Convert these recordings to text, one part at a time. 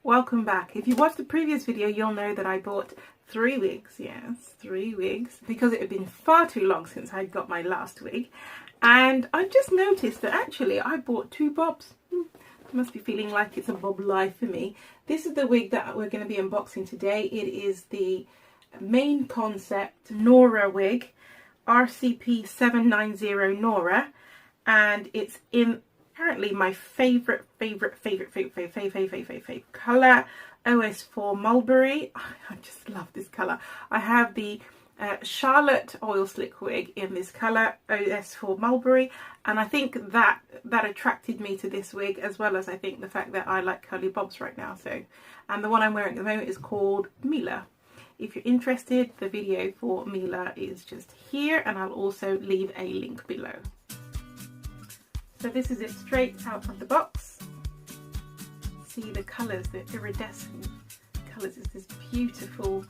Welcome back. If you watched the previous video, you'll know that I bought 3 wigs. Yes, 3 wigs, because it had been far too long since I got my last wig. And I just noticed that actually I bought 2 bobs. Must be feeling like it's a bob life for me. This is the wig that we're going to be unboxing today. It is the main concept Nora wig, RCP790 Nora, and it's in apparently my favorite color, OS4 Mulberry. I just love this color. I have the Charlotte oil slick wig in this color, OS4 Mulberry, and I think that attracted me to this wig, as well as I think the fact that I like curly bobs right now. So, and the one I'm wearing at the moment is called Mila. If you're interested, the video for Mila is just here, and I'll also leave a link below. So this is it straight out of the box. See the colours, the iridescent colours. It's this beautiful,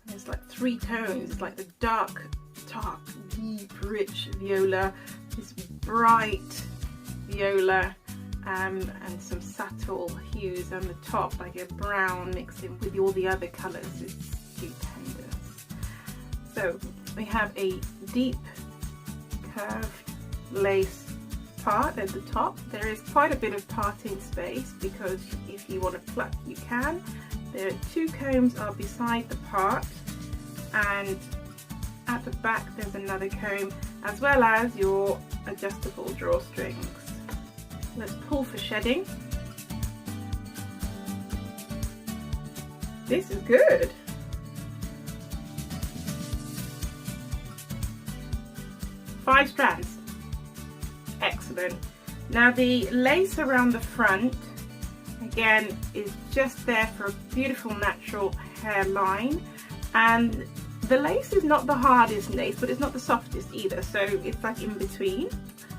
there's like 3 tones. It's like the dark, deep, rich viola, this bright viola, and some subtle hues on the top, like a brown mixed in with all the other colours. It's stupendous. So we have a deep curved lace part at the top. There is quite a bit of parting space, because if you want to pluck you can. The 2 combs are beside the part, and at the back there's another comb, as well as your adjustable drawstrings. Let's pull for shedding. This is good. Five strands. Excellent. Now the lace around the front again is just there for a beautiful natural hairline, and the lace is not the hardest lace, but it's not the softest either, so it's like in between.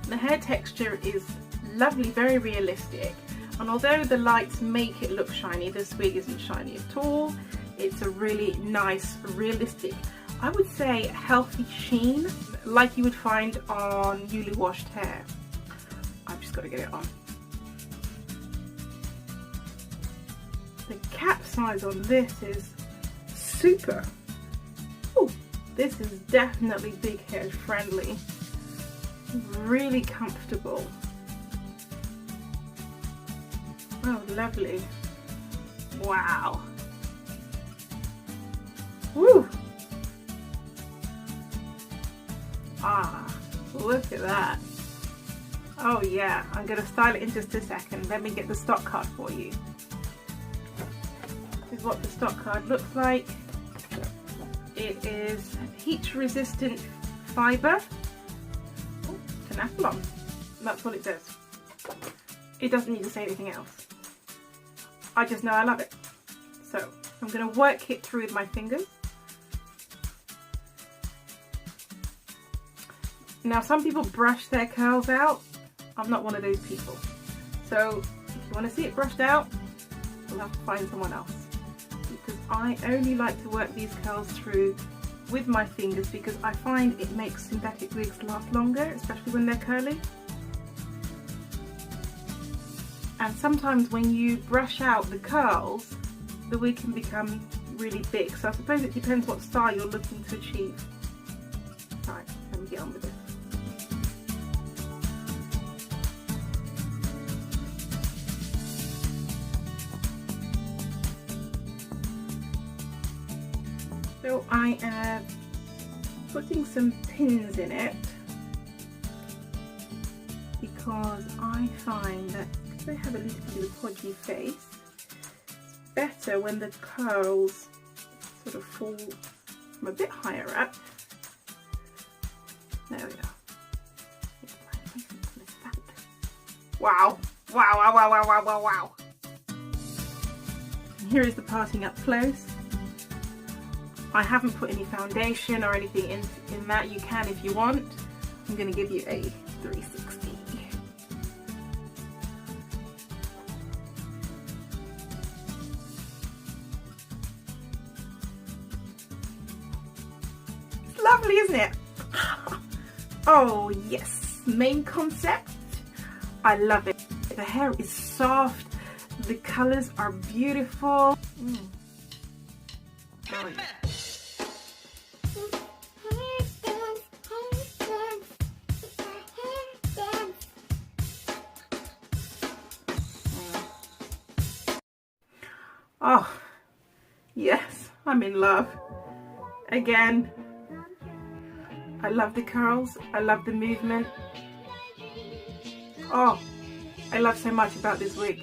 The hair texture is lovely, very realistic, and although the lights make it look shiny, this wig isn't shiny at all. It's a really nice, realistic, I would say healthy sheen, like you would find on newly washed hair. I've just got to get it on. The cap size on this is super. Ooh, this is definitely big hair friendly. Really comfortable. Oh, lovely. Wow. Woo! Ah, look at that. Oh yeah, I'm going to style it in just a second. Let me get the stock card for you. This is what the stock card looks like. It is heat resistant fibre. Oh, Tenaflon. That's what it says. It doesn't need to say anything else. I just know I love it. So I'm going to work it through with my fingers. Now some people brush their curls out. I'm not one of those people. So if you want to see it brushed out, you'll have to find someone else. Because I only like to work these curls through with my fingers, because I find it makes synthetic wigs last longer, especially when they're curly. And sometimes when you brush out the curls, the wig can become really big. So I suppose it depends what style you're looking to achieve. Right, let me get on with it. So I am putting some pins in it, because I find that because they have a little bit of a podgy face, it's better when the curls sort of fall from a bit higher up. There we go. Wow. Wow, wow, wow, wow, wow, wow, wow. And here is the parting up close. I haven't put any foundation or anything in that. You can if you want. I'm going to give you a 360. It's lovely, isn't it? Oh yes, main concept. I love it. The hair is soft. The colours are beautiful. Oh, yeah. Oh, yes, I'm in love. Again, I love the curls, I love the movement. Oh, I love so much about this wig.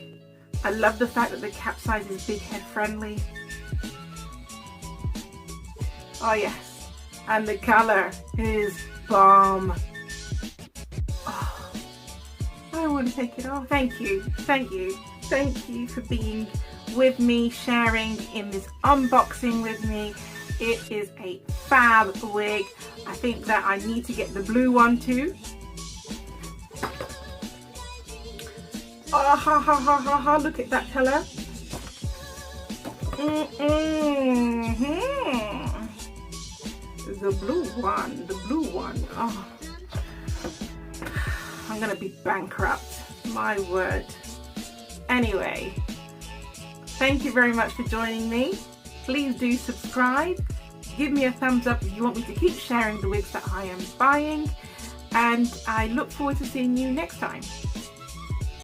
I love the fact that the cap size is big head friendly. Oh yes, and the colour is bomb. Oh, I don't want to take it off. Thank you, thank you, thank you for being with me, sharing in this unboxing with me. It is a fab wig. I think that I need to get the blue one too. Oh, ha ha ha ha ha, look at that colour. The blue one, the blue one. Oh, I'm gonna be bankrupt, my word. Anyway, thank you very much for joining me. Please do subscribe. Give me a thumbs up if you want me to keep sharing the wigs that I am buying. And I look forward to seeing you next time.